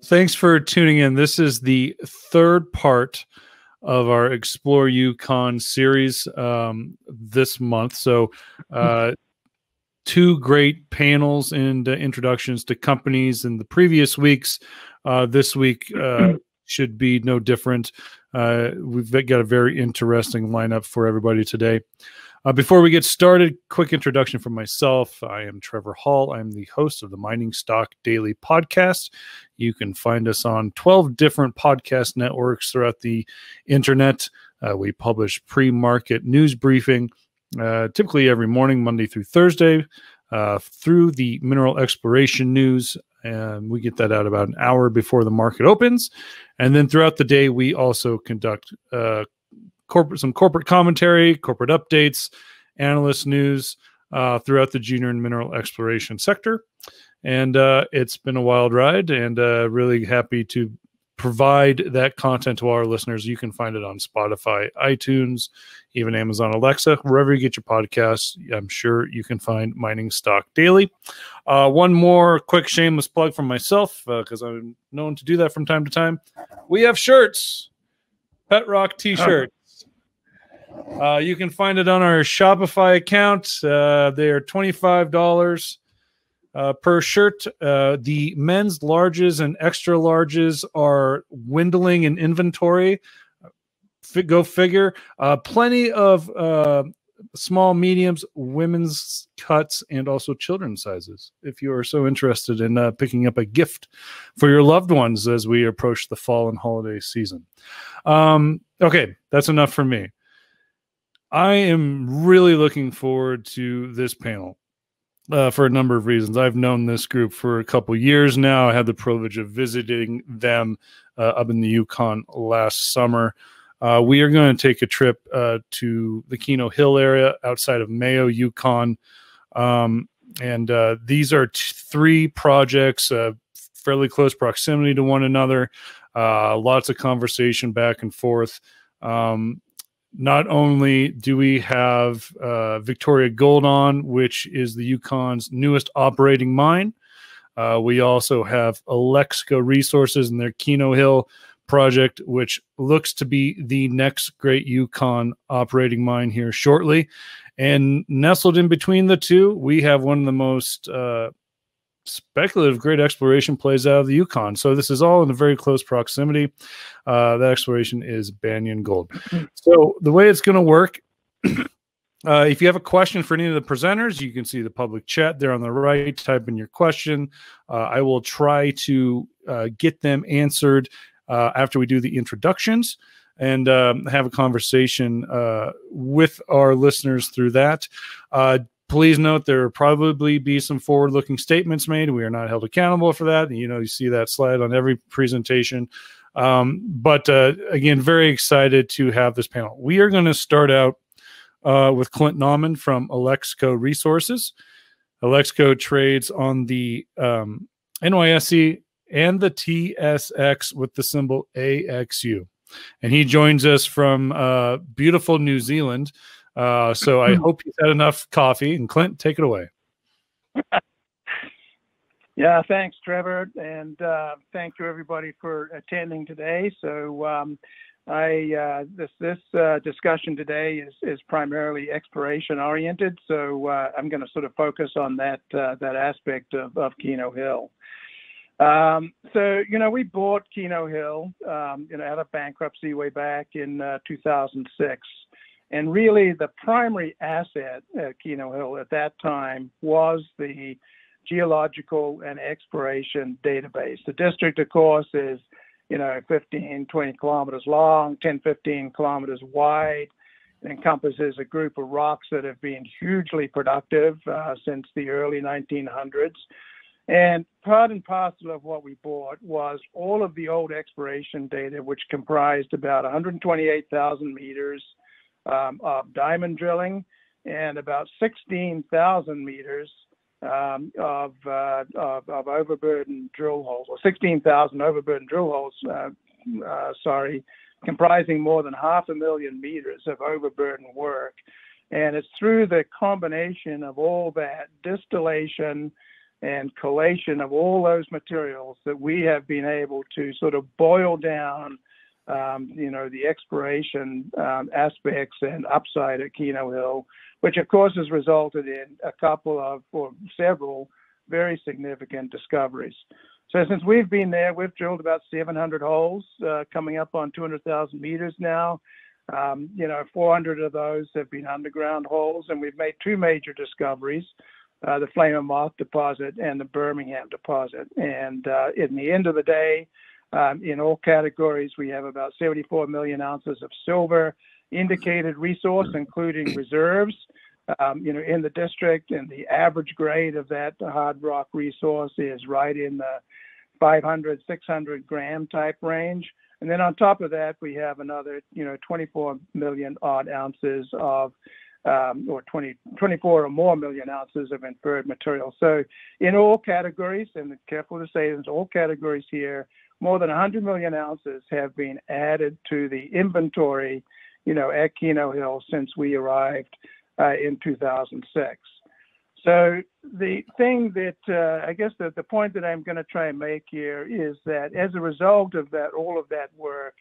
Thanks for tuning in. This is the third part of our Explore Yukon series this month. So two great panels and introductions to companies in the previous weeks. This week should be no different. We've got a very interesting lineup for everybody today. Before we get started, quick introduction from myself. I am Trevor Hall. I'm the host of the Mining Stock Daily podcast. You can find us on 12 different podcast networks throughout the internet. We publish pre-market news briefing typically every morning, Monday through Thursday, through the mineral exploration news. And we get that out about an hour before the market opens. And then throughout the day, we also conduct some corporate commentary, corporate updates, analyst news throughout the junior and mineral exploration sector. And it's been a wild ride, and really happy to provide that content to our listeners. You can find it on Spotify, iTunes, even Amazon Alexa, wherever you get your podcasts. I'm sure you can find Mining Stock Daily. One more quick shameless plug from myself, because I'm known to do that from time to time. We have shirts, Pet Rock t-shirts. You can find it on our Shopify account. They are $25 per shirt. The men's larges and extra larges are dwindling in inventory. Go figure. Plenty of small, mediums, women's cuts, and also children's sizes, if you are so interested in picking up a gift for your loved ones as we approach the fall and holiday season. Okay, that's enough for me. I am really looking forward to this panel for a number of reasons. I've known this group for a couple years now. I had the privilege of visiting them up in the Yukon last summer. We are going to take a trip to the Keno Hill area outside of Mayo, Yukon. These are three projects, fairly close proximity to one another, lots of conversation back and forth. Not only do we have Victoria Gold on, which is the Yukon's newest operating mine, we also have ALEXCO Resources and their Keno Hill project, which looks to be the next great Yukon operating mine here shortly. And nestled in between the two, we have one of the most speculative great exploration plays out of the Yukon. So this is all in a very close proximity. That exploration is Banyan Gold. So the way it's going to work, if you have a question for any of the presenters, you can see the public chat there on the right. Type in your question. I will try to get them answered after we do the introductions and have a conversation with our listeners through that. Please note there will probably be some forward-looking statements made. We are not held accountable for that. You see that slide on every presentation. But again, very excited to have this panel. We are going to start out with Clint Nauman from ALEXCO Resources. ALEXCO trades on the NYSE and the TSX with the symbol AXU. And he joins us from beautiful New Zealand. So I hope you've had enough coffee. And Clint, take it away. Yeah, thanks, Trevor, and thank you everybody for attending today. So this discussion today is primarily exploration oriented. So I'm going to sort of focus on that aspect of Keno Hill. So we bought Keno Hill out of bankruptcy way back in 2006. And really, the primary asset at Keno Hill at that time was the geological and exploration database. The district, of course, is 15, 20 kilometers long, 10, 15 kilometers wide. It encompasses a group of rocks that have been hugely productive since the early 1900s. And part and parcel of what we bought was all of the old exploration data, which comprised about 128,000 meters of diamond drilling and about 16,000 meters of overburden drill holes, or 16,000 overburden drill holes, comprising more than 500,000 meters of overburden work. And it's through the combination of all that distillation and collation of all those materials that we have been able to sort of boil down, the exploration aspects and upside at Keno Hill, which of course has resulted in a couple of, or several, very significant discoveries. So since we've been there, we've drilled about 700 holes, coming up on 200,000 meters now. 400 of those have been underground holes, and we've made two major discoveries, the Flame and Moth deposit and the Birmingham deposit. And in the end of the day, in all categories, we have about 74 million ounces of silver indicated resource, including reserves, in the district, and the average grade of that hard rock resource is right in the 500, 600 gram type range. And then on top of that, we have another, 24 million odd ounces of, 24 or more million ounces of inferred material. So in all categories, and careful to say there's all categories here, more than 100 million ounces have been added to the inventory, at Keno Hill since we arrived in 2006. So the thing that I guess that the point that I'm going to try and make here is that as a result of that, all of that work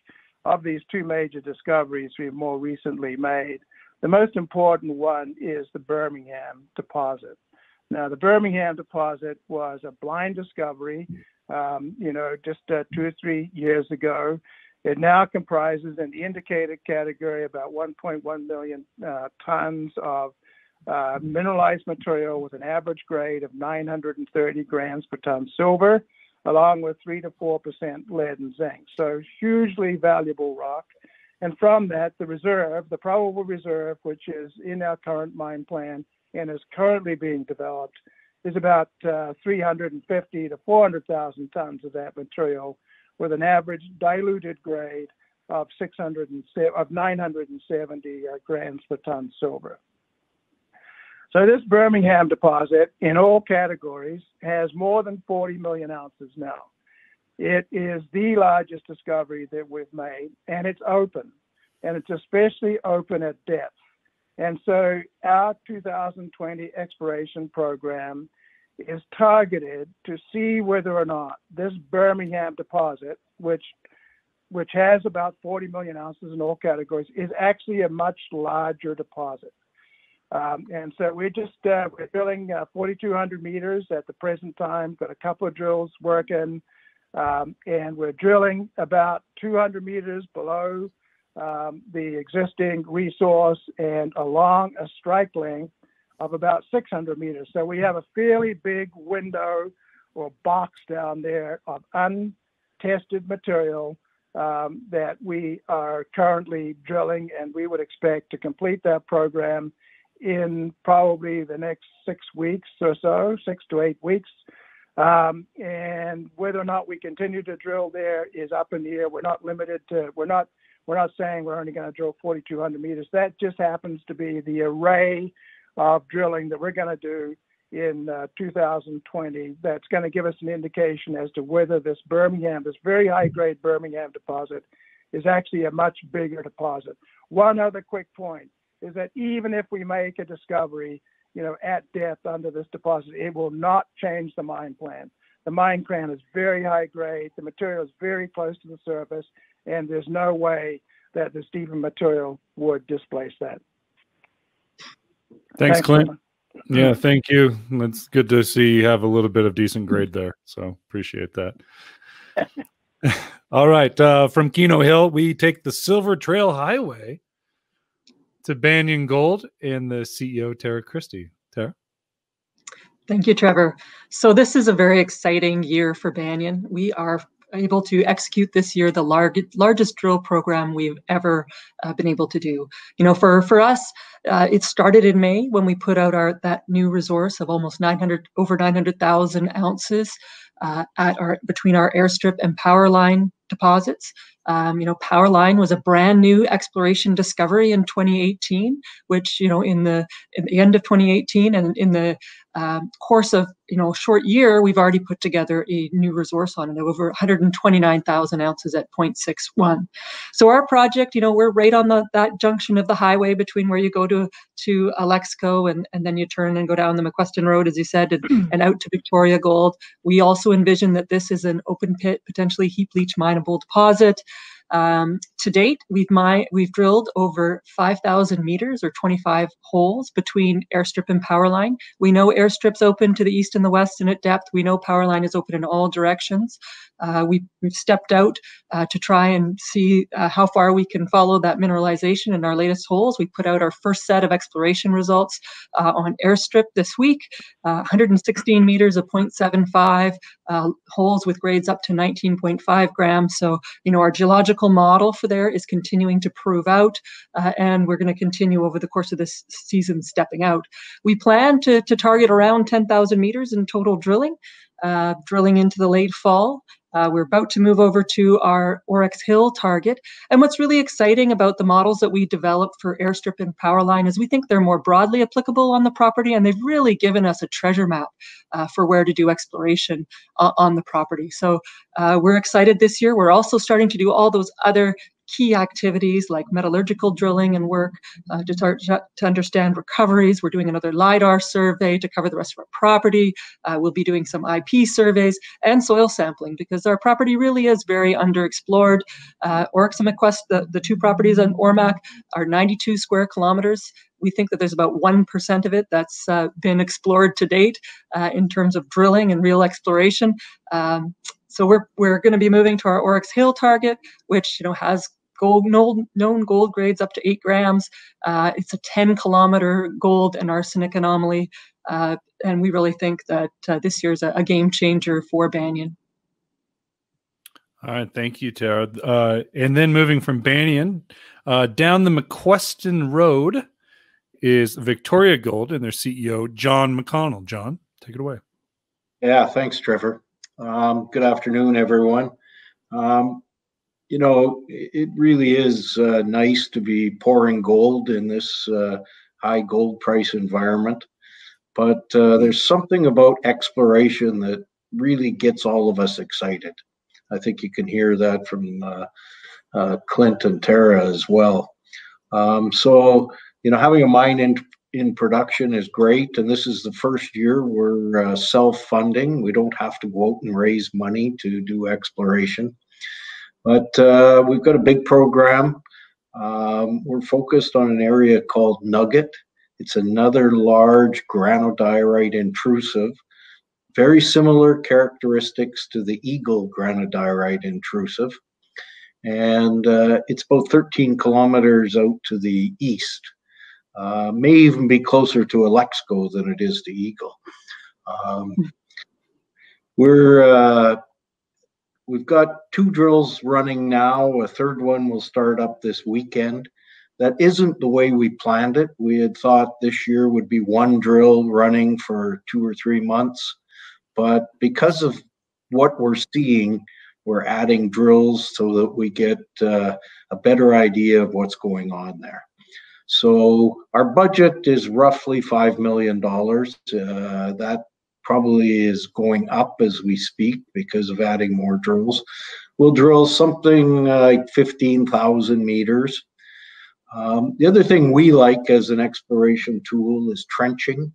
of these two major discoveries we've more recently made, the most important one is the Birmingham deposit. Now, the Birmingham deposit was a blind discovery, just 2 or 3 years ago. It now comprises in the indicated category about 1.1 million tons of mineralized material with an average grade of 930 grams per ton silver, along with 3 to 4% lead and zinc. So hugely valuable rock. And from that, the reserve, the probable reserve, which is in our current mine plan and is currently being developed, is about 350 to 400,000 tons of that material, with an average diluted grade of 970 grams per ton silver. So this Birmingham deposit, in all categories, has more than 40 million ounces now. It is the largest discovery that we've made, and it's open, and it's especially open at depth. And so our 2020 exploration program is targeted to see whether or not this Birmingham deposit, which has about 40 million ounces in all categories, is actually a much larger deposit. And so we're drilling 4,200 meters at the present time, got a couple of drills working, and we're drilling about 200 meters below the existing resource and along a strike length of about 600 meters. So we have a fairly big window or box down there of untested material that we are currently drilling, and we would expect to complete that program in probably the next 6 weeks or so, 6 to 8 weeks. And whether or not we continue to drill there is up in the air. We're not limited to, we're not saying we're only going to drill 4,200 meters. That just happens to be the array of drilling that we're going to do in 2020. That's going to give us an indication as to whether this very high-grade Birmingham deposit is actually a much bigger deposit. One other quick point is that even if we make a discovery, at depth under this deposit, it will not change the mine plan. The mine plan is very high grade, the material is very close to the surface, and there's no way that this deeper material would displace that. Thanks, Clint. Yeah, thank you. It's good to see you have a little bit of decent grade there, so appreciate that. All right, from Keno Hill, we take the Silver Trail Highway to Banyan Gold and the CEO, Tara Christie. Tara? Thank you, Trevor. So this is a very exciting year for Banyan. We are able to execute this year the largest drill program we've ever been able to do. For us, it started in May when we put out that new resource of almost over 900,000 ounces between our airstrip and power line deposits. Powerline was a brand new exploration discovery in 2018, which, in the end of 2018 and in the course of, a short year, we've already put together a new resource on it of over 129,000 ounces at 0.61. So our project, we're right on that junction of the highway between where you go to ALEXCO and then you turn and go down the McQuestion Road, as you said, and out to Victoria Gold. We also envision that this is an open pit, potentially heap leach mineable deposit. To date, we've drilled over 5,000 meters or 25 holes between airstrip and powerline. We know airstrip's open to the east and the west and at depth. We know powerline is open in all directions. We've stepped out to try and see how far we can follow that mineralization in our latest holes. We put out our first set of exploration results on airstrip this week, 116 meters of 0.75, holes with grades up to 19.5 grams. So, our geological model for there is continuing to prove out, and we're going to continue over the course of this season stepping out. We plan to target around 10,000 meters in total drilling into the late fall. We're about to move over to our Oryx Hill target. And what's really exciting about the models that we developed for airstrip and powerline is we think they're more broadly applicable on the property, and they've really given us a treasure map for where to do exploration on the property. So we're excited this year. We're also starting to do all those other key activities like metallurgical drilling and work to understand recoveries. We're doing another LiDAR survey to cover the rest of our property. We'll be doing some IP surveys and soil sampling because our property really is very underexplored. Oryx and McQuest, the two properties on Ormac, are 92 square kilometers. We think that there's about 1% of it that's been explored to date in terms of drilling and real exploration. So we're going to be moving to our Oryx Hill target, which has known gold grades up to 8 grams. It's a 10-kilometer gold and arsenic anomaly, and we really think that this year's a game changer for Banyan. All right, thank you, Tara. And then moving from Banyan down the McQuestion Road is Victoria Gold and their CEO, John McConnell. John, take it away. Yeah, thanks, Trevor. Good afternoon, everyone. It really is nice to be pouring gold in this high gold price environment. But there's something about exploration that really gets all of us excited. I think you can hear that from Clint and Tara as well. So having a mine in production is great, and this is the first year we're self-funding. We don't have to go out and raise money to do exploration. But we've got a big program. We're focused on an area called Nugget. It's another large granodiorite intrusive, very similar characteristics to the Eagle granodiorite intrusive. And it's about 13 kilometers out to the east. May even be closer to ALEXCO than it is to Eagle. We've got 2 drills running now. A third one will start up this weekend. That isn't the way we planned it. We had thought this year would be 1 drill running for 2 or 3 months. But because of what we're seeing, we're adding drills so that we get a better idea of what's going on there. So our budget is roughly $5 million. That probably is going up as we speak because of adding more drills. We'll drill something like 15,000 meters. The other thing we like as an exploration tool is trenching.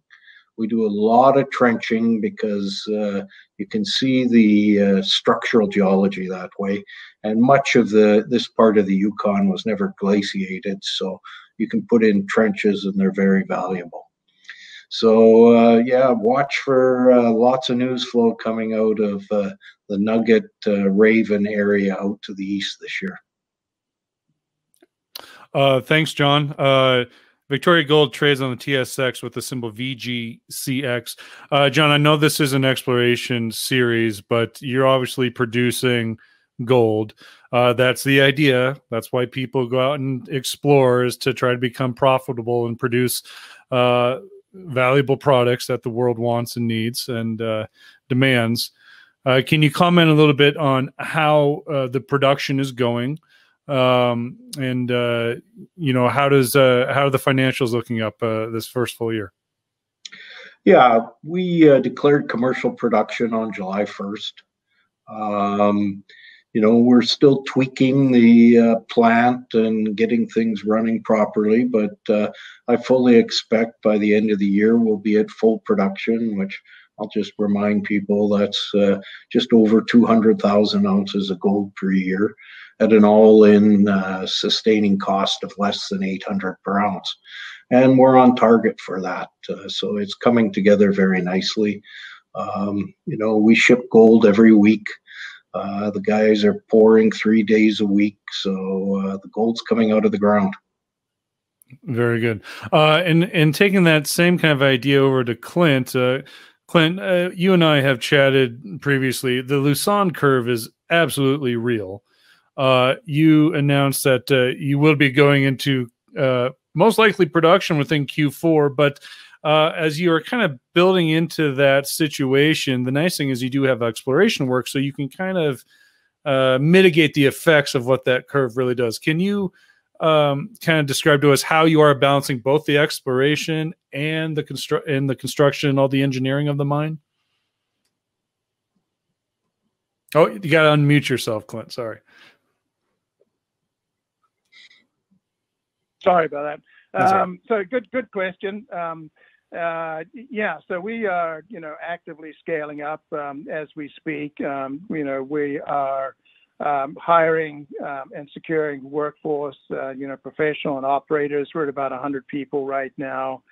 We do a lot of trenching because you can see the structural geology that way. And much of this part of the Yukon was never glaciated, so you can put in trenches and they're very valuable. So yeah, watch for lots of news flow coming out of the Nugget Raven area out to the east this year. Thanks, John. Victoria Gold trades on the TSX with the symbol VGCX. John, I know this is an exploration series, but you're obviously producing gold. That's the idea. That's why people go out and explore, is to try to become profitable and produce valuable products that the world wants and needs and demands. Can you comment a little bit on how the production is going, and how are the financials looking up this first full year? Yeah, we declared commercial production on July 1st. We're still tweaking the plant and getting things running properly, but I fully expect by the end of the year we'll be at full production, which I'll just remind people that's just over 200,000 ounces of gold per year at an all-in sustaining cost of less than 800 per ounce. And we're on target for that. So it's coming together very nicely. We ship gold every week. The guys are pouring 3 days a week. So the gold's coming out of the ground. Very good. And taking that same kind of idea over to Clint, Clint, you and I have chatted previously. The Lucerne curve is absolutely real. You announced that you will be going into most likely production within Q4, but as you are kind of building into that situation, the nice thing is you do have exploration work, so you can kind of mitigate the effects of what that curve really does. Can you kind of describe to us how you are balancing both the exploration and the construction, all the engineering of the mine? Oh, you got to unmute yourself, Clint. Sorry. Sorry about that. Right. So good question. Yeah, so we are, actively scaling up as we speak. We are hiring and securing workforce, professional and operators. We're at about 100 people right now.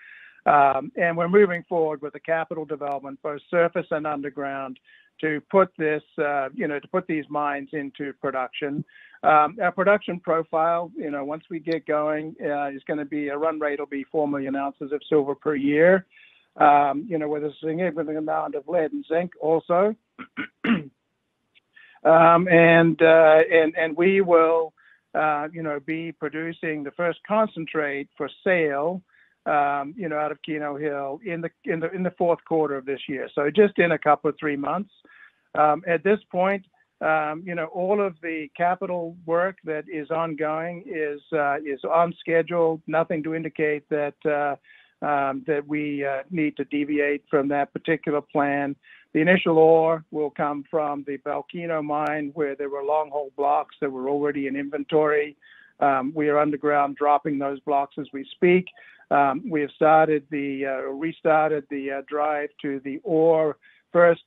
And we're moving forward with the capital development, both surface and underground, to put this, to put these mines into production. Our production profile, once we get going, is going to be a run rate will be 4 million ounces of silver per year, with a significant amount of lead and zinc also. And we will, be producing the first concentrate for sale, out of Keno Hill in the fourth quarter of this year. So just in a couple of 3 months. At this point, all of the capital work that is ongoing is on schedule. Nothing to indicate that we need to deviate from that particular plan. The initial ore will come from the Keno mine, where there were long hole blocks that were already in inventory. We are underground dropping those blocks as we speak. We have restarted the drive to the ore first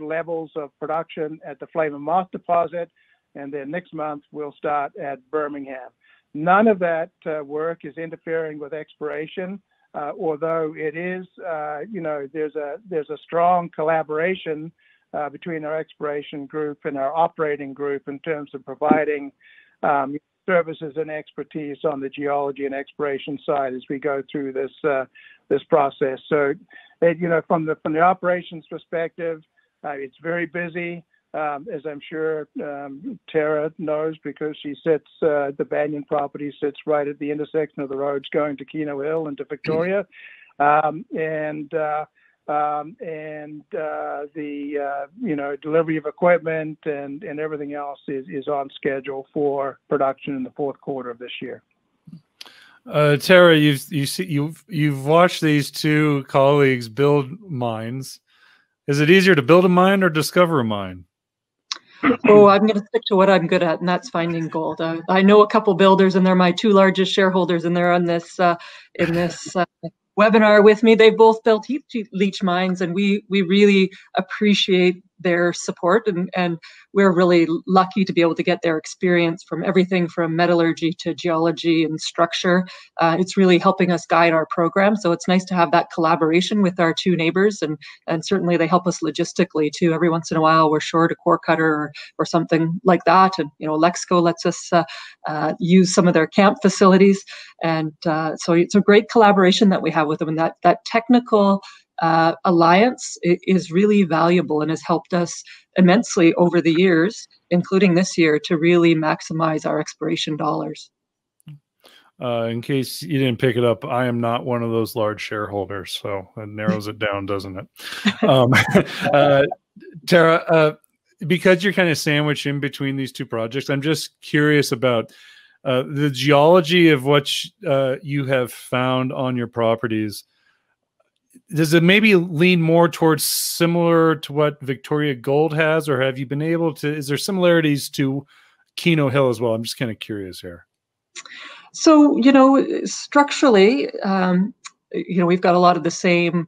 levels of production at the Flame and Moth deposit, and then next month we'll start at Birmingham. None of that work is interfering with exploration, although it is, there's a strong collaboration between our exploration group and our operating group in terms of providing services and expertise on the geology and exploration side as we go through this process. So, from the operations perspective, it's very busy, as I'm sure Tara knows, because she sits, the Banyan property sits right at the intersection of the roads going to Keno Hill and to Victoria. The delivery of equipment and everything else is on schedule for production in the fourth quarter of this year. Tara, you've watched these two colleagues build mines. Is it easier to build a mine or discover a mine? Oh, I'm going to stick to what I'm good at, and that's finding gold. I know a couple builders, and they're my two largest shareholders, and they're on this webinar with me. They've both built heap leach mines, and we really appreciate their support, and we're really lucky to be able to get their experience from everything from metallurgy to geology and structure. It's really helping us guide our program, so it's nice to have that collaboration with our two neighbors, and certainly they help us logistically too. Every once in a while we're short a core cutter or something like that, and ALEXCO lets us use some of their camp facilities, and so it's a great collaboration that we have with them, and that technical alliance is really valuable and has helped us immensely over the years, including this year, to really maximize our exploration dollars. In case you didn't pick it up, I am not one of those large shareholders, so it narrows it down, doesn't it? Tara, because you're kind of sandwiched in between these two projects, I'm just curious about the geology of what you have found on your properties. Does it maybe lean more towards similar to what Victoria Gold has, or have you been able to, is there similarities to Keno Hill as well? I'm just kind of curious here. So, you know, structurally, you know, we've got a lot of the same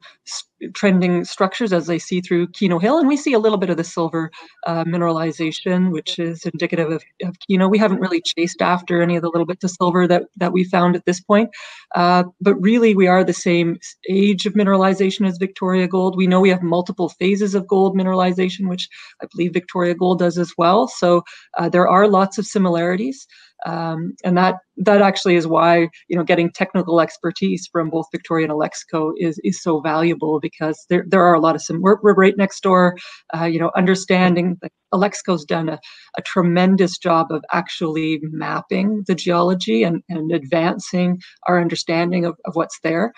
trending structures as they see through Keno Hill, and we see a little bit of the silver mineralization, which is indicative of Keno. We haven't really chased after any of the little bits of silver that we found at this point, but really we are the same age of mineralization as Victoria Gold. We know we have multiple phases of gold mineralization, which I believe Victoria Gold does as well. So there are lots of similarities. And that actually is why, you know, getting technical expertise from both Victoria and ALEXCO is so valuable, because there are a lot of we're right next door. You know, understanding that ALEXCO's done a tremendous job of actually mapping the geology and advancing our understanding of what's there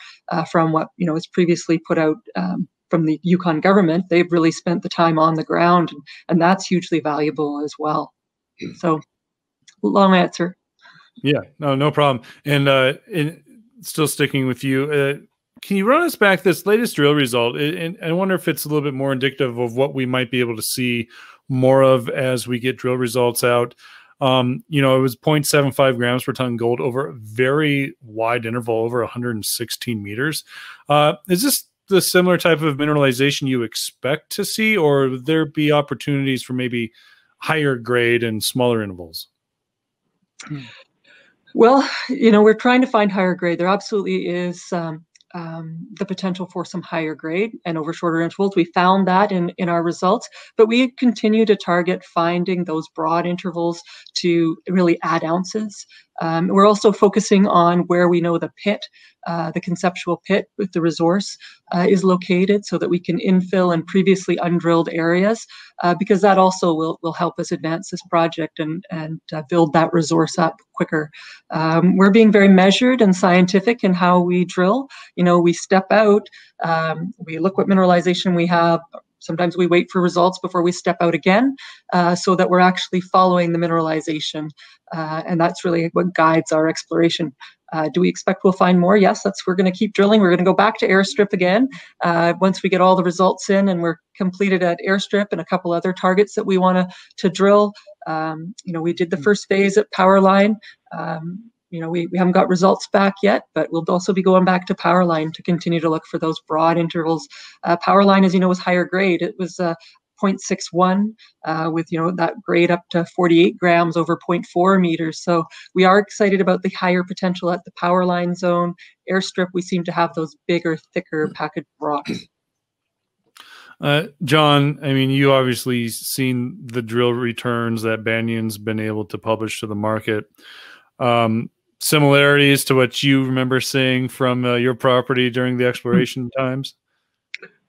from what, you know, was previously put out from the Yukon government. They've really spent the time on the ground, and that's hugely valuable as well. So. Long answer. Yeah, no problem. And still sticking with you, can you run us back this latest drill result? And I wonder if it's a little bit more indicative of what we might be able to see more of as we get drill results out. You know, it was 0.75 grams per ton gold over a very wide interval, over 116 meters. Is this the similar type of mineralization you expect to see, or would there be opportunities for maybe higher grade and smaller intervals? Well, you know, we're trying to find higher grade. There absolutely is the potential for some higher grade and over shorter intervals. We found that in our results, but we continue to target finding those broad intervals to really add ounces. We're also focusing on where we know the pit, the conceptual pit with the resource is located, so that we can infill in previously undrilled areas, because that also will help us advance this project and build that resource up quicker. We're being very measured and scientific in how we drill. You know, we step out, we look what mineralization we have. Sometimes we wait for results before we step out again, so that we're actually following the mineralization. And that's really what guides our exploration. Do we expect we'll find more? Yes, we're going to keep drilling. We're going to go back to airstrip again once we get all the results in and we're completed at airstrip and a couple other targets that we want to drill. You know, we did the first phase at Powerline. You know, we haven't got results back yet, but we'll also be going back to Powerline to continue to look for those broad intervals. Powerline, as you know, was higher grade. It was 0.61 with, you know, that grade up to 48 grams over 0.4 meters. So we are excited about the higher potential at the Powerline zone. Airstrip, we seem to have those bigger, thicker packaged rocks. John, I mean, you obviously seen the drill returns that Banyan's been able to publish to the market. Similarities to what you remember seeing from your property during the exploration times?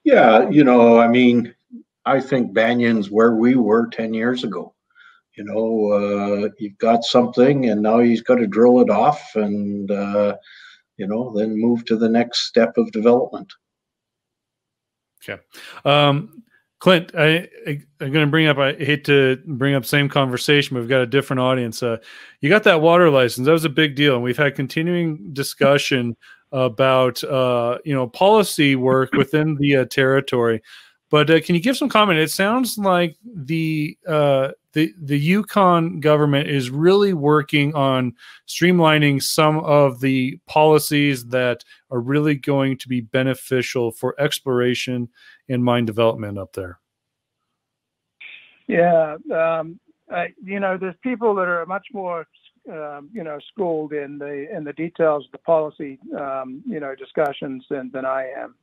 Yeah, you know, I mean, I think Banyan's where we were 10 years ago. You know, you've got something and now he's got to drill it off and, you know, then move to the next step of development. Okay. Clint, I'm going to bring up, I hate to bring up same conversation, but we've got a different audience. You got that water license. That was a big deal. And we've had continuing discussion about, you know, policy work within the territory. But can you give some comment? It sounds like the Yukon government is really working on streamlining some of the policies that are really going to be beneficial for exploration and mine development up there. Yeah, you know, there's people that are much more, you know, schooled in the details of the policy, you know, discussions than I am.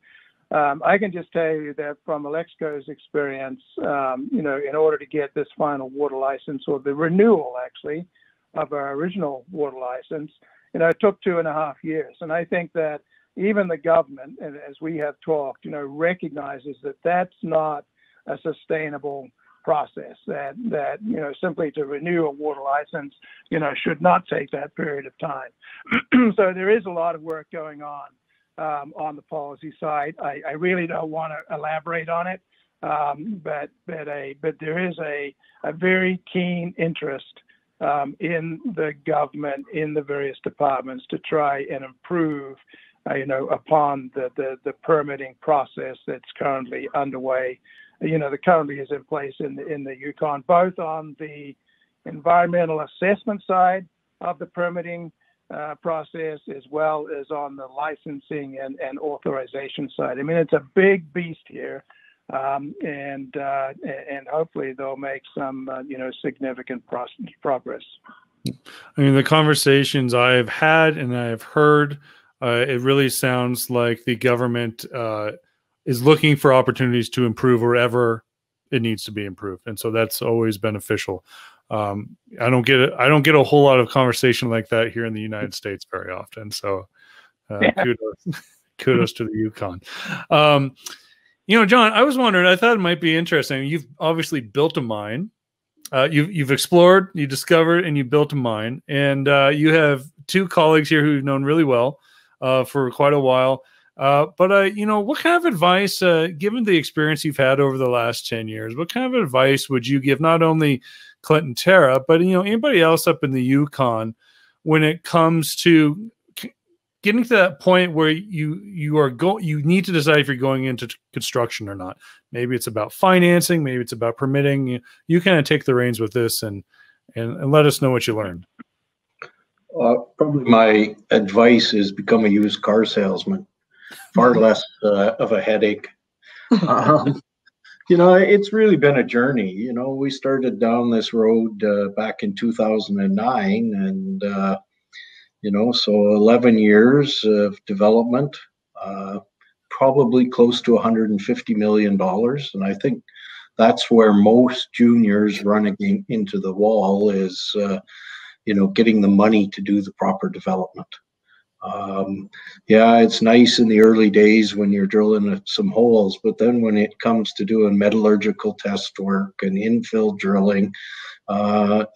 I can just tell you that from ALEXCO's experience, you know, in order to get this final water license, or the renewal actually of our original water license, you know, it took 2.5 years. And I think that even the government, and as we have talked, you know, recognizes that that's not a sustainable process, that you know, simply to renew a water license, you know, should not take that period of time. So there is a lot of work going on the policy side. I really don't want to elaborate on it. but there is a very keen interest in the government, in the various departments, to try and improve, upon the permitting process that's currently underway, that currently is in place in the Yukon, both on the environmental assessment side of the permitting process, as well as on the licensing and authorization side. I mean, it's a big beast here, and hopefully they'll make some significant progress. I mean, the conversations I've had and I've heard, it really sounds like the government is looking for opportunities to improve wherever it needs to be improved, and so that's always beneficial. I don't get a whole lot of conversation like that here in the United States very often. So kudos to the Yukon. John, I was wondering, I thought it might be interesting. You've obviously built a mine. You've explored, you discovered, and you built a mine. And you have two colleagues here who you've known really well for quite a while. But what kind of advice, given the experience you've had over the last 10 years, what kind of advice would you give not only Clint and Tara, but anybody else up in the Yukon when it comes to getting to that point where you need to decide if you're going into construction or not? Maybe it's about financing, maybe it's about permitting. You kind of take the reins with this and let us know what you learned. Probably my advice is become a used car salesman. Far less of a headache. It's really been a journey. We started down this road back in 2009, and so 11 years of development, probably close to $150 million. And I think that's where most juniors running into the wall is, getting the money to do the proper development. It's nice in the early days when you're drilling some holes, but then when it comes to doing metallurgical test work and infill drilling,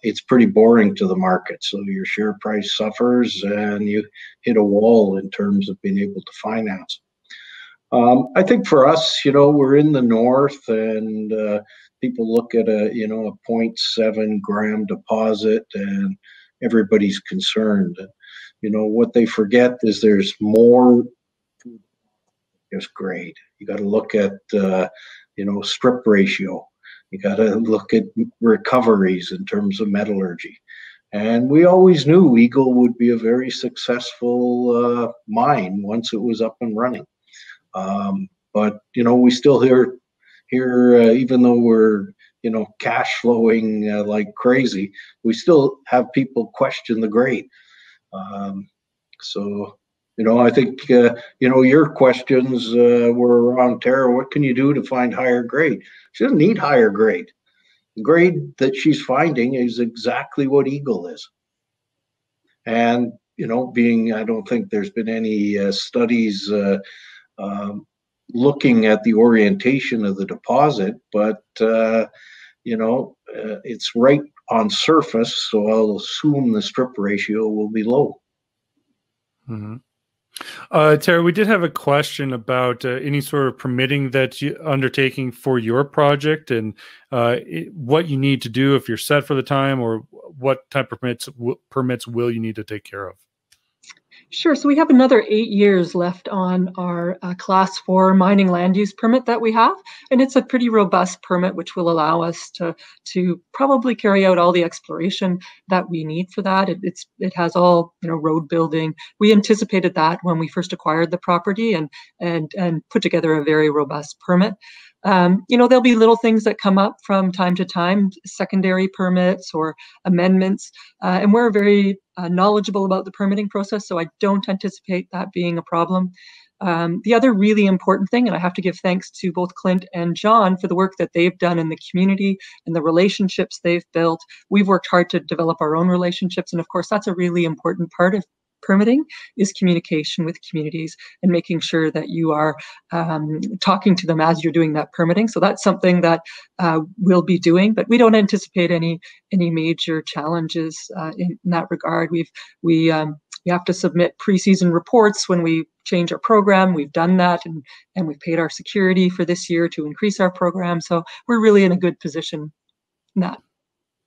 it's pretty boring to the market. So your share price suffers and you hit a wall in terms of being able to finance. I think for us, we're in the north, and people look at a 0.7 gram deposit and everybody's concerned. What they forget is there's more to just grade. You got to look at, strip ratio. You got to look at recoveries in terms of metallurgy. And we always knew Eagle would be a very successful mine once it was up and running. But, we still hear even though we're, cash flowing like crazy, we still have people question the grade. I think, your questions were around Tara. What can you do to find higher grade? She doesn't need higher grade. The grade that she's finding is exactly what Eagle is. And, I don't think there's been any studies looking at the orientation of the deposit, but, it's right on surface, so I'll assume the strip ratio will be low. Mm-hmm. Tara, we did have a question about any sort of permitting that you're undertaking for your project, and what you need to do if you're set for the time, or what type of permits will you need to take care of? Sure. So we have another 8 years left on our Class 4 mining land use permit that we have, and it's a pretty robust permit, which will allow us to probably carry out all the exploration that we need for that. It has all road building. We anticipated that when we first acquired the property, and put together a very robust permit. There'll be little things that come up from time to time, secondary permits or amendments, and we're very knowledgeable about the permitting process, so I don't anticipate that being a problem. The other really important thing, and I have to give thanks to both Clint and John for the work that they've done in the community and the relationships they've built. We've worked hard to develop our own relationships, and of course, that's a really important part of permitting, is communication with communities and making sure that you are talking to them as you're doing that permitting. So that's something that we'll be doing, but we don't anticipate any major challenges in that regard. We We have to submit preseason reports when we change our program. We've done that, and we've paid our security for this year to increase our program. So we're really in a good position in that.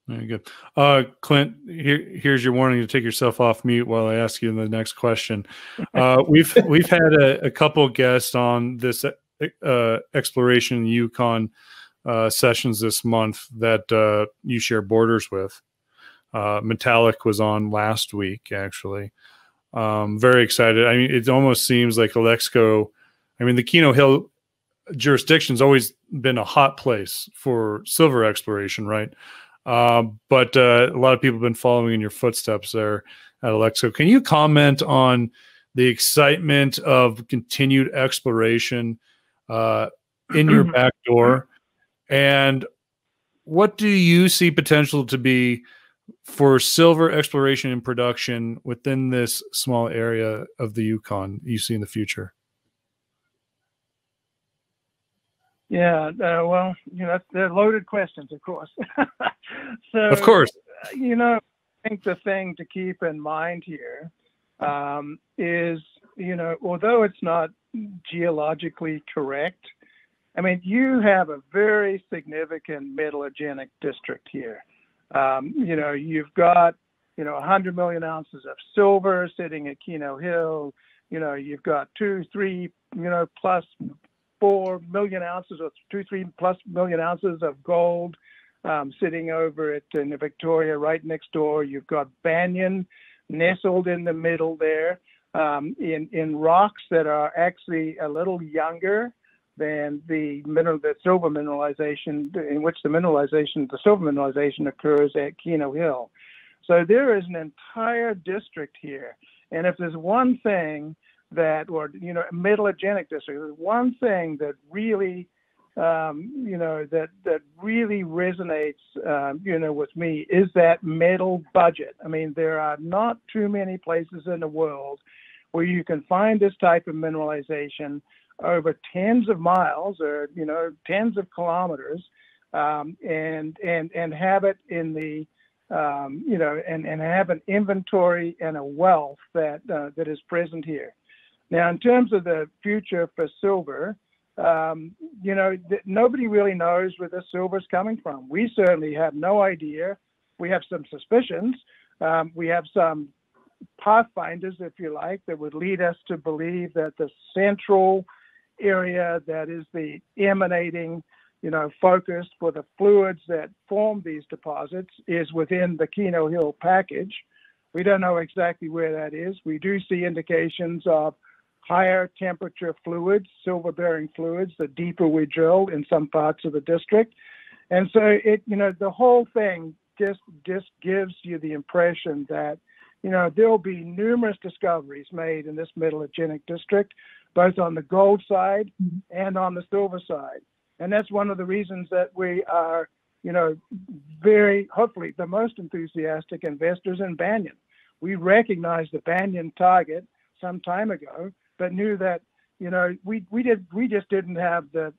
Very good. Clint, here's your warning to take yourself off mute while I ask you the next question. We've had a couple guests on this exploration Yukon sessions this month that you share borders with. Metallic was on last week, actually. Very excited. I mean, it almost seems like ALEXCO. I mean, the Keno Hill jurisdiction's always been a hot place for silver exploration, right? But a lot of people have been following in your footsteps there at ALEXCO. Can you comment on the excitement of continued exploration in your back door? And what do you see potential to be for silver exploration and production within this small area of the Yukon you see in the future? Yeah, well, they're loaded questions, of course. So, of course, I think the thing to keep in mind here is, although it's not geologically correct, I mean, you have a very significant metallogenic district here. You've got, 100 million ounces of silver sitting at Keno Hill. You've got 2, 3, plus 4 million ounces or 2, 3 plus million ounces of gold sitting over in the Victoria right next door. You've got Banyan nestled in the middle there in rocks that are actually a little younger than the silver mineralization in which the silver mineralization occurs at Keno Hill. So there is an entire district here. And if there's one thing metallogenic district, there's one thing that really, that really resonates, with me is that metal budget. I mean, there are not too many places in the world where you can find this type of mineralization over tens of miles or, tens of kilometers, and have it in the, and have an inventory and a wealth that is present here. Now, in terms of the future for silver, nobody really knows where the silver's coming from. We certainly have no idea. We have some suspicions. We have some pathfinders, if you like, that would lead us to believe that the central area that is the emanating, focus for the fluids that form these deposits is within the Keno Hill package. We don't know exactly where that is. We do see indications of higher temperature fluids, silver-bearing fluids, the deeper we drill in some parts of the district. And so the whole thing just gives you the impression that, there'll be numerous discoveries made in this metallogenic district, both on the gold side and on the silver side. And that's one of the reasons that we are, hopefully the most enthusiastic investors in Banyan. We recognized the Banyan target some time ago, but knew that, we just didn't have a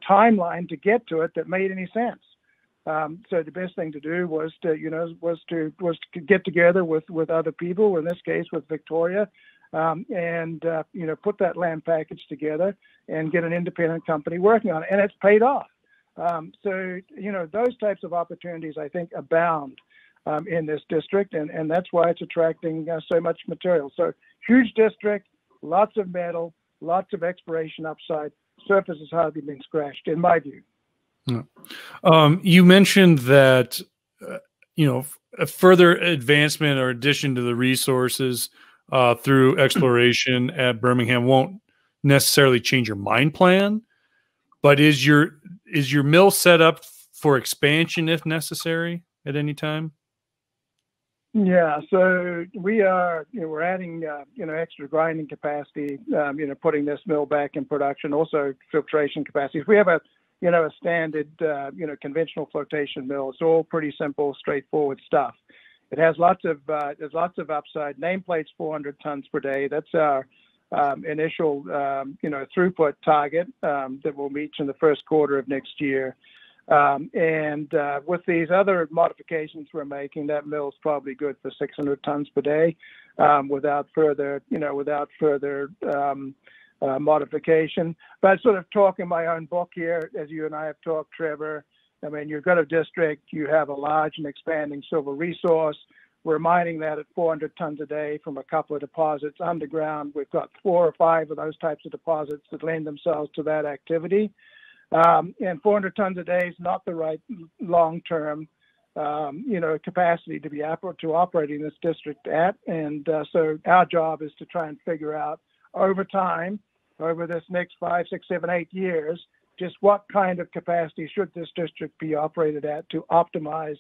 timeline to get to it that made any sense. So the best thing to do was to get together with other people, in this case with Victoria, and put that land package together and get an independent company working on it, and it's paid off. So those types of opportunities, I think, abound in this district, and that's why it's attracting so much material. So huge district, lots of metal, lots of exploration upside. Surface is hardly being scratched, in my view. You mentioned that a further advancement or addition to the resources through exploration at Birmingham won't necessarily change your mine plan, but is your mill set up for expansion if necessary at any time? Yeah, so we are, we're adding, extra grinding capacity, putting this mill back in production, also filtration capacity. We have a standard, conventional flotation mill. It's all pretty simple, straightforward stuff. It has lots of upside. Nameplate's 400 tons per day. That's our initial, throughput target that we'll reach in the first quarter of next year. With these other modifications we're making, that mill's probably good for 600 tons per day, without further modification. But sort of talking my own book here, as you and I have talked, Trevor, I mean, you've got a district, you have a large and expanding silver resource. We're mining that at 400 tons a day from a couple of deposits underground. We've got 4 or 5 of those types of deposits that lend themselves to that activity. And 400 tons a day is not the right long-term, capacity to be operating this district at. And so our job is to try and figure out over time, over this next 5, 6, 7, 8 years, just what kind of capacity should this district be operated at to optimize,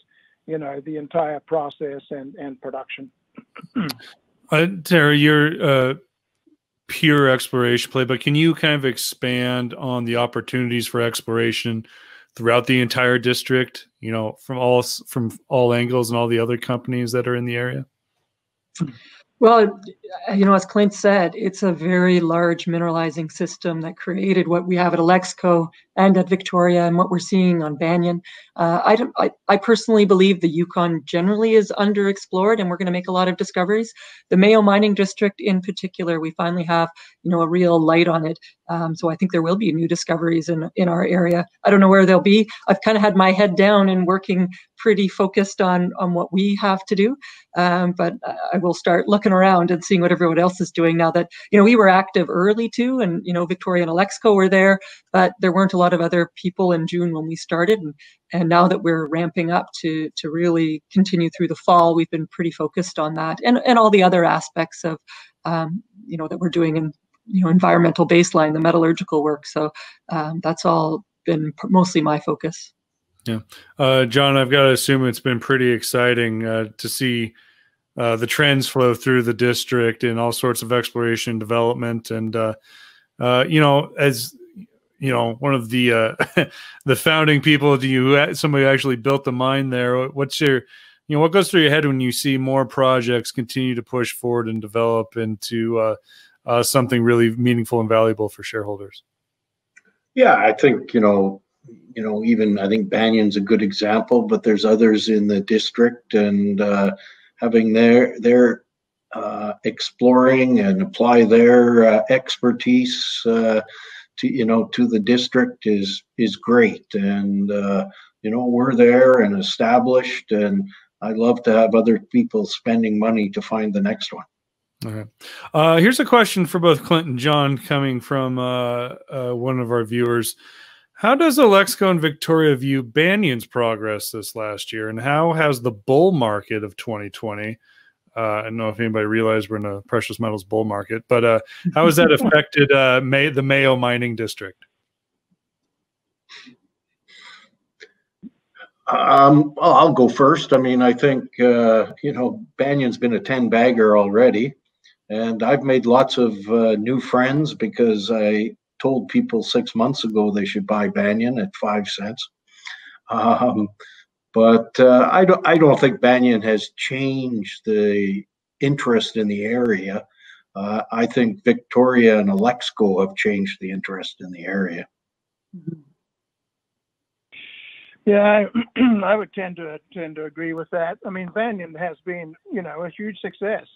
the entire process and production. Terry, you're pure exploration play, but can you kind of expand on the opportunities for exploration throughout the entire district, from all angles and all the other companies that are in the area? Well, as Clint said, it's a very large mineralizing system that created what we have at ALEXCO and at Victoria and what we're seeing on Banyan. I personally believe the Yukon generally is underexplored, and we're going to make a lot of discoveries. The Mayo Mining District in particular, we finally have, a real light on it. So I think there will be new discoveries in our area. I don't know where they'll be. I've kind of had my head down and working pretty focused on what we have to do. But I will start looking around and seeing what everyone else is doing now that, we were active early too. And, Victoria and ALEXCO were there, but there weren't a lot of other people in June when we started. And now that we're ramping up to really continue through the fall, we've been pretty focused on that and all the other aspects of, that we're doing in, environmental baseline, the metallurgical work. So that's all been mostly my focus. Yeah. John, I've got to assume it's been pretty exciting to see the trends flow through the district and all sorts of exploration and development. And, as one of the the founding people, somebody who actually built the mine there, what's your, what goes through your head when you see more projects continue to push forward and develop into something really meaningful and valuable for shareholders? Yeah, I think, even I think Banyan's a good example, but there's others in the district, and having their exploring and apply their expertise to the district is great. And we're there and established, and I love to have other people spending money to find the next one. Okay. Here's a question for both Clint and John coming from one of our viewers. How does ALEXCO and Victoria view Banyan's progress this last year, and how has the bull market of 2020, I don't know if anybody realized we're in a precious metals bull market, but how has that affected the Mayo Mining District? Well, I'll go first. I mean, I think, Banyan's been a 10-bagger already, and I've made lots of new friends because I told people 6 months ago they should buy Banyan at 5 cents. But I don't think Banyan has changed the interest in the area. I think Victoria and ALEXCO have changed the interest in the area. Yeah, I would tend to agree with that. I mean, Banyan has been, a huge success,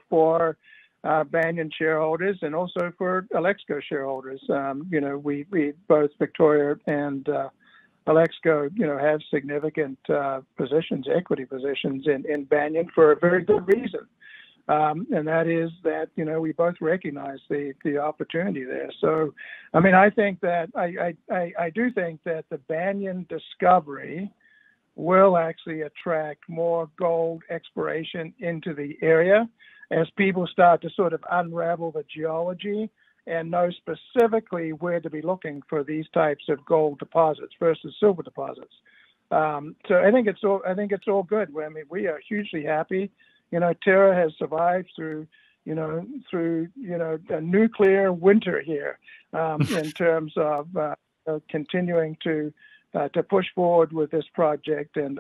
for Banyan shareholders and also for ALEXCO shareholders. We both Victoria and ALEXCO, have significant equity positions in Banyan for a very good reason. And that is that, we both recognize the opportunity there. So, I mean, I think that I do think that the Banyan discovery will actually attract more gold exploration into the area as people start to sort of unravel the geology and know specifically where to be looking for these types of gold deposits versus silver deposits. So I think it's all good. I mean, we are hugely happy. Terra has survived through a nuclear winter here in terms of continuing to push forward with this project, and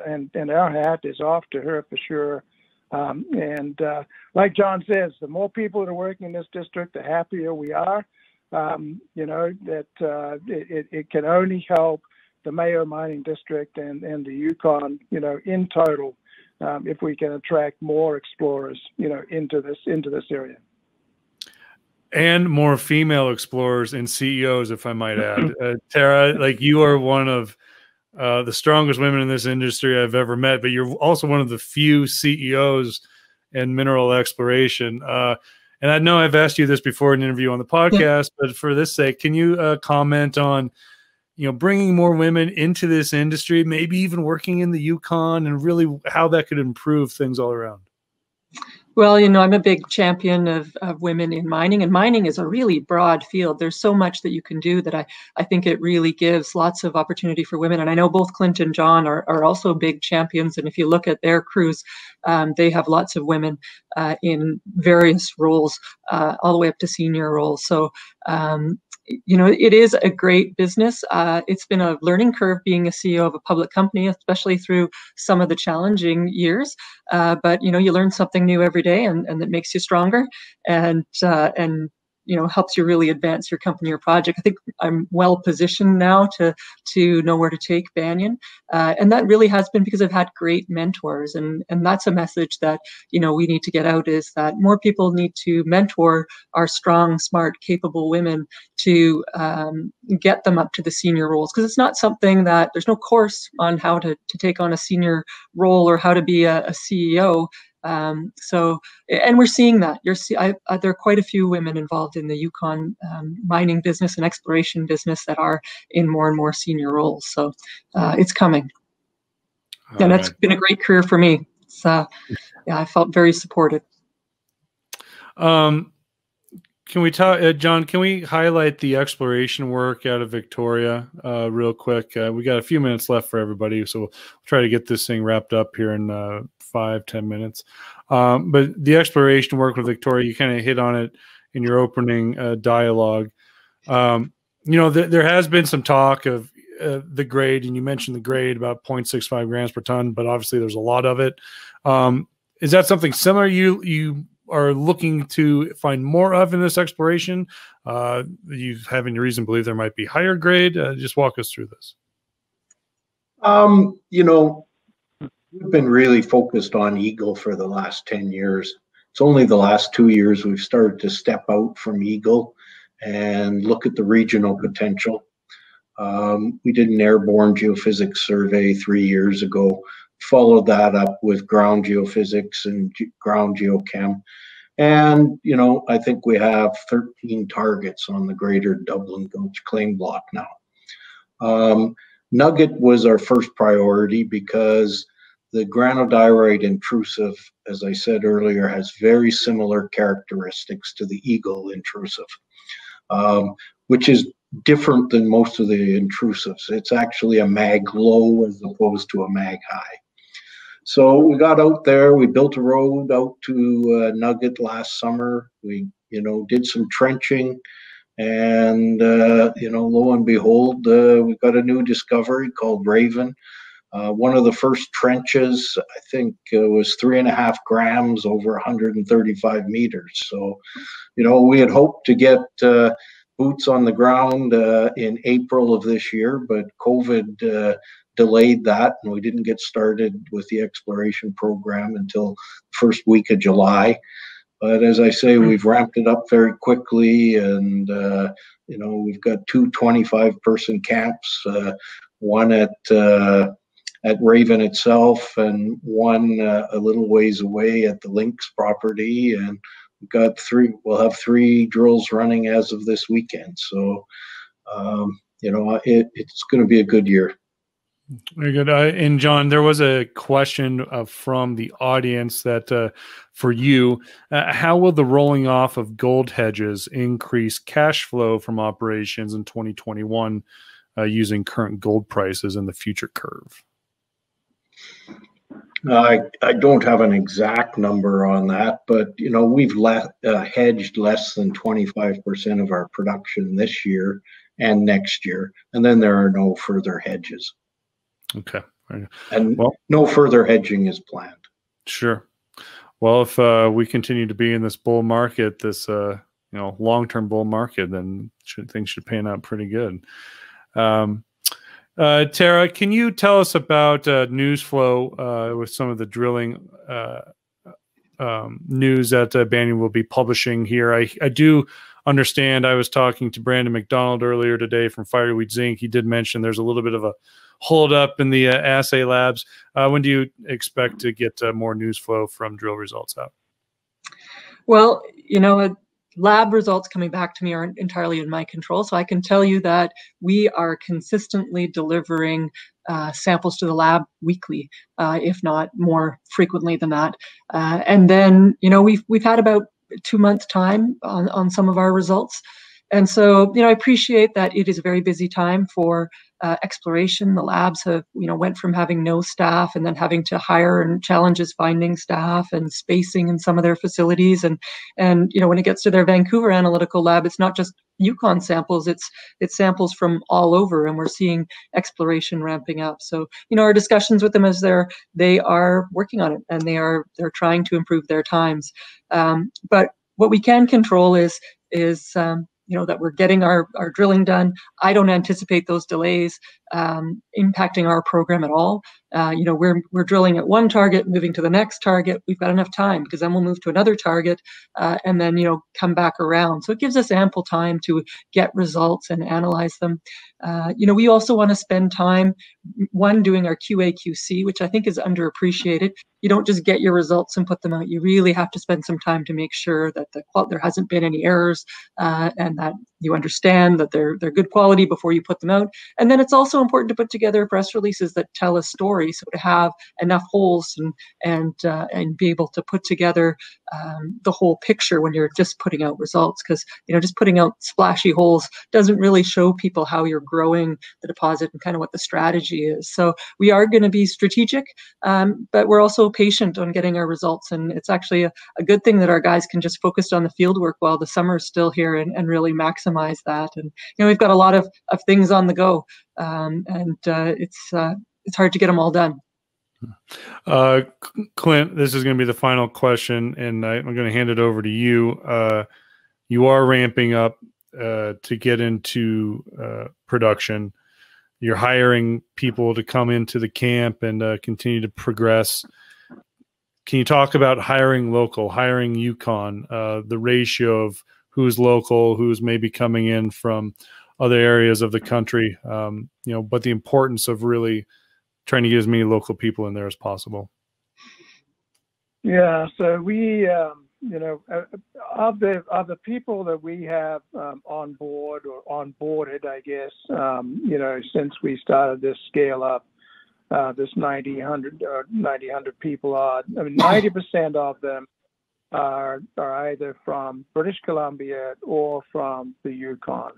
our hat is off to her for sure. And like John says, the more people that are working in this district, the happier we are. It can only help the Mayo Mining District and the Yukon, in total, if we can attract more explorers, into this area. And more female explorers and CEOs, if I might add. Tara, like, you are one of the strongest women in this industry I've ever met, but you're also one of the few CEOs in mineral exploration. And I know I've asked you this before in an interview on the podcast, but for this sake, can you comment on, bringing more women into this industry, maybe even working in the Yukon, and really how that could improve things all around? Well, I'm a big champion of women in mining, and mining is a really broad field. There's so much that you can do that I think it really gives lots of opportunity for women. And I know both Clint and John are also big champions. And if you look at their crews, they have lots of women in various roles, all the way up to senior roles. So, it is a great business. It's been a learning curve being a CEO of a public company, especially through some of the challenging years. But you learn something new every day, and that makes you stronger, and helps you really advance your company or project. I think I'm well positioned now to know where to take Banyan, and that really has been because I've had great mentors, and that's a message that we need to get out, is that more people need to mentor our strong, smart, capable women to get them up to the senior roles, because it's not something that there's no course on how to take on a senior role or how to be a CEO. And we're seeing that. There are quite a few women involved in the Yukon mining business and exploration business that are in more and more senior roles. So it's coming. And that's been a great career for me. So I felt very supported. Can we talk, John, can we highlight the exploration work out of Victoria real quick? We got a few minutes left for everybody, so we'll try to get this thing wrapped up here in 5-10 minutes. But the exploration work with Victoria, you kind of hit on it in your opening dialogue. There has been some talk of the grade, and you mentioned the grade, about 0.65 grams per ton, but obviously there's a lot of it. Is that something similar you are looking to find more of in this exploration? You have any reason to believe there might be higher grade? Just walk us through this. We've been really focused on Eagle for the last 10 years. It's only the last 2 years we've started to step out from Eagle and look at the regional potential. We did an airborne geophysics survey 3 years ago, followed that up with ground geophysics and ground geochem. And, I think we have 13 targets on the greater Dublin Gulch claim block now. Nugget was our first priority because the granodiorite intrusive, as I said earlier, has very similar characteristics to the Eagle intrusive, which is different than most of the intrusives. It's actually a mag low as opposed to a mag high. So we got out there, we built a road out to Nugget last summer. We, did some trenching, and, lo and behold, we got a new discovery called Raven. One of the first trenches, I think, was 3.5 grams over 135 meters. So, we had hoped to get boots on the ground in April of this year, but COVID delayed that, and we didn't get started with the exploration program until first week of July. But as I say, we've ramped it up very quickly, and we've got 2 25-person camps, one at Raven itself, and one a little ways away at the Lynx property, and we've got 3. We'll have 3 drills running as of this weekend. So, it's going to be a good year. Very good. And John, there was a question from the audience that for you, how will the rolling off of gold hedges increase cash flow from operations in 2021 using current gold prices and the future curve? I don't have an exact number on that, but we've hedged less than 25% of our production this year and next year, and then there are no further hedges. Okay. And no further hedging is planned. Sure. Well, if we continue to be in this bull market, this long-term bull market, then things should pan out pretty good. Tara, can you tell us about news flow with some of the drilling news that Banyan will be publishing here? I do understand. I was talking to Brandon McDonald earlier today from Fireweed Zinc. He did mention there's a little bit of a hold up in the assay labs. When do you expect to get more news flow from drill results out? Well, lab results coming back to me aren't entirely in my control. So I can tell you that we are consistently delivering samples to the lab weekly, if not more frequently than that. And then, we've had about 2 months time on some of our results. And so, I appreciate that it is a very busy time for exploration. The labs have, went from having no staff and then having to hire, and challenges finding staff and spacing in some of their facilities. And when it gets to their Vancouver analytical lab, it's not just Yukon samples, it's samples from all over, and we're seeing exploration ramping up. So, our discussions with them as they are working on it, and they're trying to improve their times. But what we can control is that we're getting our drilling done. I don't anticipate those delays impacting our program at all. We're drilling at one target, moving to the next target. We've got enough time, because then we'll move to another target and then, come back around. So it gives us ample time to get results and analyze them. We also want to spend time, doing our QA/QC, which I think is underappreciated. You don't just get your results and put them out. You really have to spend some time to make sure that there hasn't been any errors and that you understand that they're good quality before you put them out. And then it's also important to put together press releases that tell a story, so to have enough holes and be able to put together the whole picture when you're just putting out results, because just putting out splashy holes doesn't really show people how you're growing the deposit and kind of what the strategy is. So we are going to be strategic, but we're also patient on getting our results, and it's actually a good thing that our guys can just focus on the field work while the summer is still here and really maximize that. And we've got a lot of things on the go, and it's hard to get them all done. Clint, this is going to be the final question, and I'm going to hand it over to you. You are ramping up to get into production. You're hiring people to come into the camp and continue to progress. Can you talk about hiring local, hiring Yukon, the ratio of who's local, who's maybe coming in from other areas of the country, but the importance of really trying to get as many local people in there as possible? Yeah, so we, of the people that we have on board or onboarded, I guess, since we started this scale up, this 90 people odd, 90% of them are either from British Columbia or from the Yukon.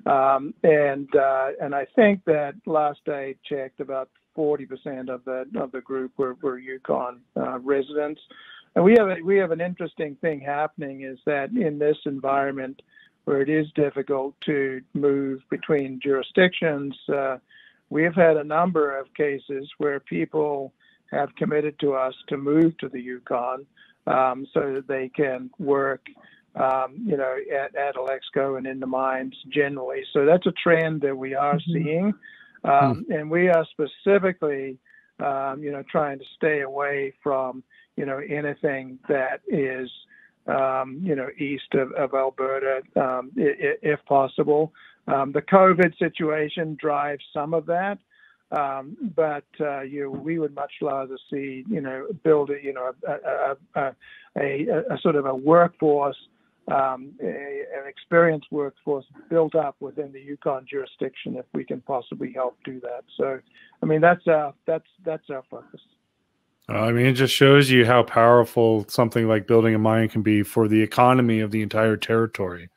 And I think that last I checked, about 40% of the group were Yukon residents. And we have an interesting thing happening, is that in this environment where it is difficult to move between jurisdictions, we've had a number of cases where people have committed to us to move to the Yukon so that they can work at ALEXCO and in the mines generally. So that's a trend that we are seeing. And we are specifically, trying to stay away from, anything that is, east of Alberta, if possible. The COVID situation drives some of that, but we would much rather see, build a sort of a workforce, an experienced workforce built up within the Yukon jurisdiction, if we can possibly help do that. So, that's our focus. It just shows you how powerful something like building a mine can be for the economy of the entire territory,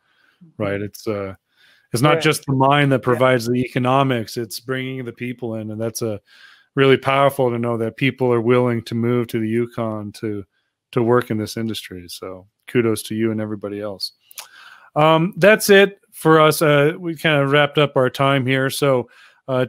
right? It's not just the mine that provides the economics; it's bringing the people in, and that's really powerful to know that people are willing to move to the Yukon to work in this industry. So kudos to you and everybody else. That's it for us. We kind of wrapped up our time here. So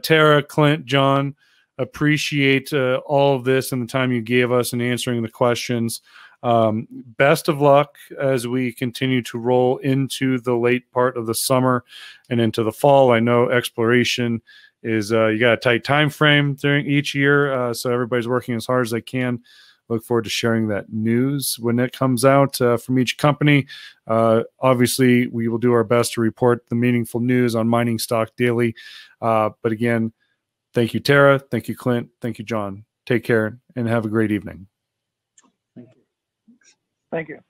Tara, Clint, John, appreciate all of this and the time you gave us in answering the questions. Best of luck as we continue to roll into the late part of the summer and into the fall. I know exploration is you got a tight time frame during each year, so everybody's working as hard as they can. Look forward to sharing that news when it comes out from each company. Obviously, we will do our best to report the meaningful news on Mining Stock Daily. But again, thank you, Tara. Thank you, Clint. Thank you, John. Take care and have a great evening. Thank you. Thank you.